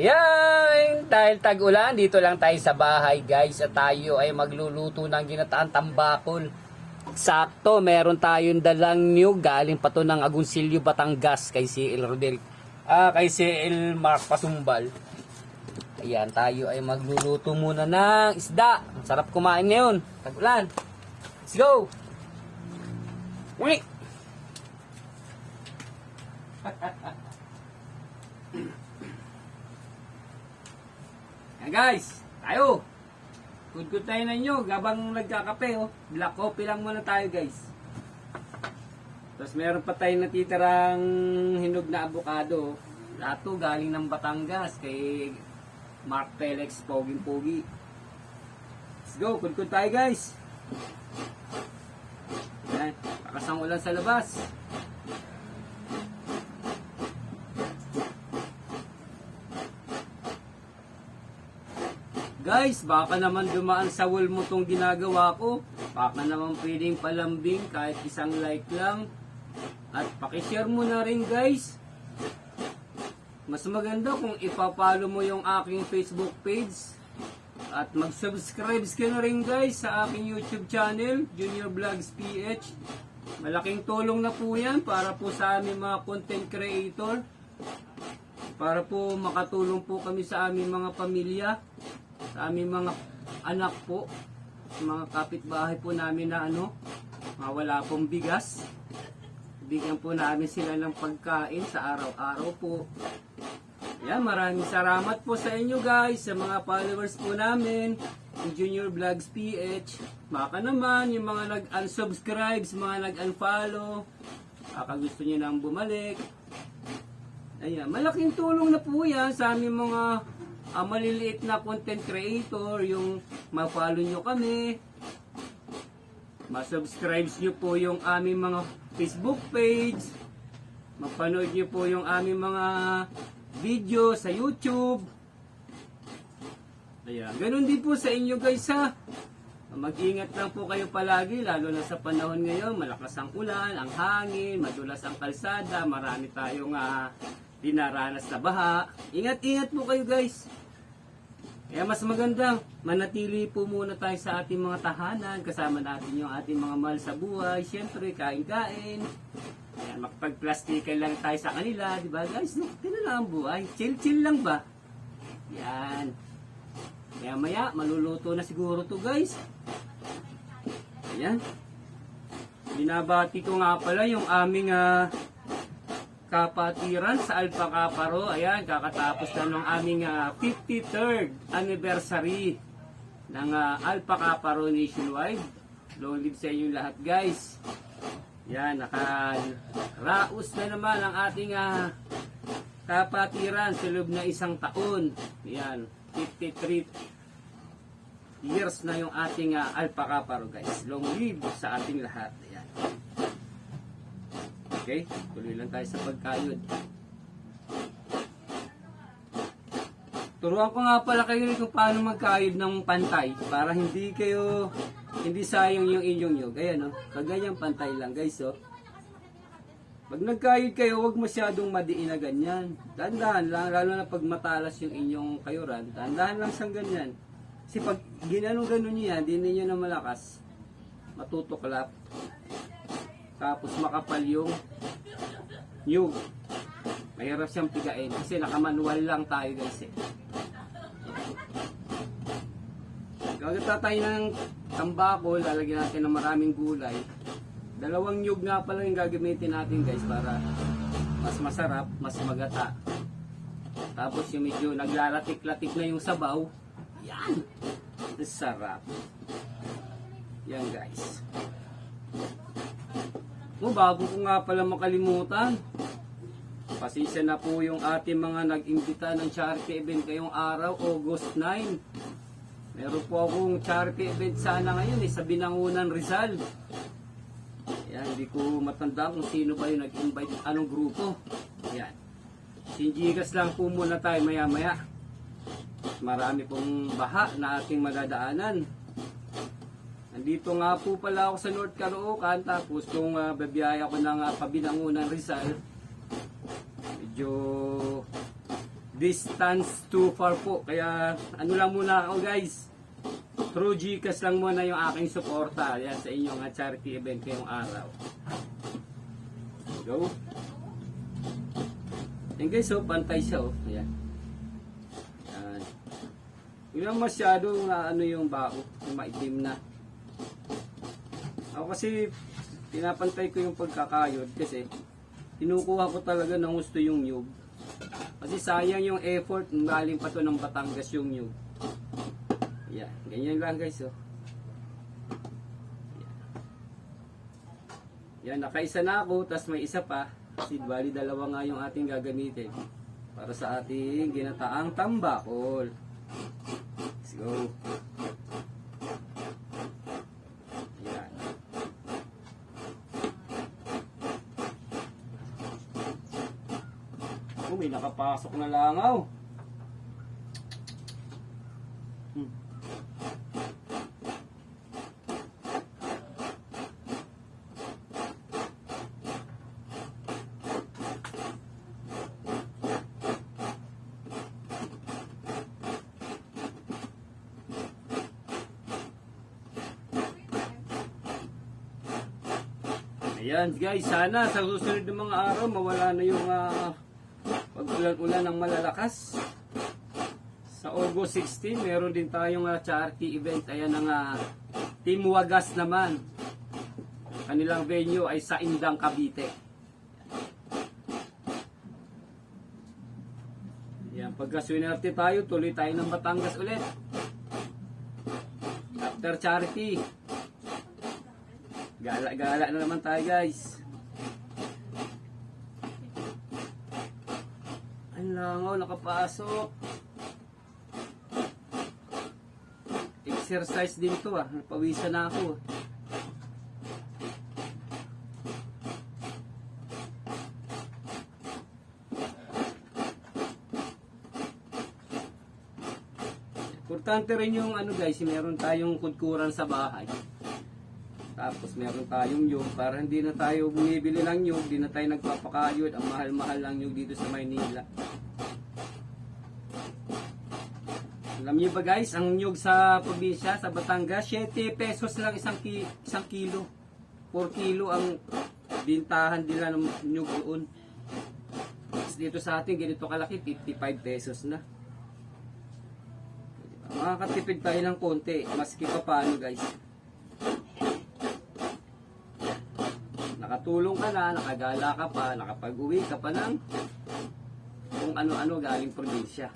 Ayan, dahil tag-ulan, dito lang tayo sa bahay guys at tayo ay magluluto ng ginataang tambakol. Sakto, meron tayong dalang niyog galing pa to ng Agoncillo, Batangas kay CL Rodel. Kay CL Mark Pasumbal. Ayan, tayo ay magluluto muna ng isda. Ang sarap kumain ngayon, tag-ulan. Let's go! Wait! Yan guys, tayo. Good tayo na nyo. Gabang nagkakape, oh. Black coffee lang muna tayo guys. Tapos meron pa tayong natitirang hinog na avocado. Lahat to galing ng Batangas kay Mark Felix, poging-pogi. Let's go, good tayo guys. Yan, pakasang ulan sa labas. Guys, baka naman dumaan sa wall mo tong ginagawa ko. Baka naman pwedeng palambing kahit isang like lang. At pakishare mo na rin guys. Mas maganda kung ipapalo mo yung aking Facebook page. At mag-subscribe ka na rin guys sa aking YouTube channel, Junior Vlogs PH. Malaking tulong na po yan para po sa aming mga content creator. Para po makatulong po kami sa aming mga pamilya. Sa aming mga anak po, sa mga kapitbahay po namin na wala pong bigas. Bigyan po namin sila ng pagkain sa araw-araw po. Yan, maraming salamat po sa inyo guys, sa mga followers po namin, yung Junior Vlogs PH. Baka naman, yung mga nag-unsubscribe, mga nag-unfollow, baka gusto nyo nang bumalik. Ayan, malaking tulong na po yan sa aming mga maliliit na content creator, yung ma-follow nyo kami, ma-subscribe nyo po yung aming mga Facebook page, mapanood nyo po yung aming mga video sa YouTube. Ayan, ganun din po sa inyo guys ha. Mag-ingat lang po kayo palagi, lalo na sa panahon ngayon, malakas ang ulan, ang hangin, madulas ang kalsada, marami tayong dinaranas na baha. Ingat-ingat po kayo guys. Kaya mas maganda, manatili po muna tayo sa ating mga tahanan, kasama natin yung ating mga mahal sa buhay. Siyempre, kain-kain. Ayan, makapag-plastikan lang tayo sa kanila, di ba guys? Ito na lang ang buhay. Chill-chill lang ba? Yan. Kaya maya, maluluto na siguro to guys. Ayan. Binabati ko nga pala yung aming kapatiran sa Alpha Kaparo. Ayan, kakatapos na ng aming 53rd anniversary ng Alpha Kaparo Nationwide. Long live sa inyo lahat guys. Yan, nakaraos na naman ang ating kapatiran sa loob na isang taon. Yan, 53 years na yung ating Alpha Kaparo guys. Long live sa ating lahat. Ayan. Okay, tuloy lang tayo sa pagkayod. Turuan ko nga pala kayo kung paano magkayod ng pantay para hindi sayang yung inyong nyug. Ayan kaganyang pantay lang guys Pag nagkayod kayo, huwag masyadong madiin na ganyan. Dahan-dahan lang, lalo na pag matalas yung inyong kayuran, dahan-dahan lang siyang ganyan. Kasi pag ginanong-ganon nyo yan, di ninyo na malakas, matutuklap. Tapos makapal yung nyug. Mahirap siyang pigain kasi nakamanual lang tayo guys Gagata tayo ng tambakol, lalagyan natin ng maraming gulay. Dalawang nyug nga pala yung gagamitin natin guys para mas masarap, mas magata. Tapos yung medyo naglalatik-latik na yung sabaw. Yan! Sarap. Yan guys. Bago ko nga pala makalimutan, pasensya na po yung ating mga nag-imbita ng charity event ngayong araw, August 9. Meron po akong charity event sana ngayon sa Binangunan, Rizal. Yan, hindi ko matanda kung sino ba yung nag-invite, anong grupo. Yan. Sinjigas lang po muna tayo maya-maya. Marami pong baha na ating madadaanan. Nandito nga po pala ako sa North Caloocan, tapos kung babiyaya ko ng Pabinangunan, Rizal, medyo distance too far po. Kaya ano lang muna ako guys. Through Gcash lang muna yung aking suporta. Yan sa inyong charity event ngayong araw. Go. Yan guys, oh, pantay siya. Oh. Ayan. Yan. Hindi lang masyado na ano yung bao. Yung maitim na. Ako kasi pinapantay ko yung pagkakayod kasi kinukuha ko talaga ng gusto yung nyug. Kasi sayang yung effort, galing pa to ng Batangas yung nyug. Yan, ganyan lang guys, oh. Yan, nakaisa na ako, tas may isa pa. Kasi bali dalawa nga yung ating gagamitin para sa ating ginataang tambakol. Let's go. May nakapasok na langaw. Ayan guys, sana sa susunod ng mga araw mawala na yung pag-ulan-ulan ng malalakas. Sa August 16, meron din tayong charity event. Ayan ang Team Wagas naman. Kanilang venue ay sa Indang, Cavite. Ayan, pagka-swinerte tayo, tuloy tayo ng Batangas ulit. After charity. Gala-gala na naman tayo guys. Ang langaw, nakapasok. Exercise din to napawisan na ako. Importante rin yung guys, meron tayong kudkuran sa bahay. Tapos meron tayong nyug para hindi na tayo bumibili ng nyug, hindi na tayo nagpapakayod. Ang mahal-mahal lang nyug dito sa Maynila. Alam niyo ba guys, ang nyug sa probinsya, sa Batangas, 7 pesos lang isang kilo. 4 kilo ang bintahan nila ng nyug doon. Dito sa atin, ganito kalaki, 55 pesos na. Makakatipid tayo ng konti, maski pa paano guys. Nakatulong ka na, nakagala ka pa, nakapag-uwi ka pa ng kung ano-ano galing probinsya.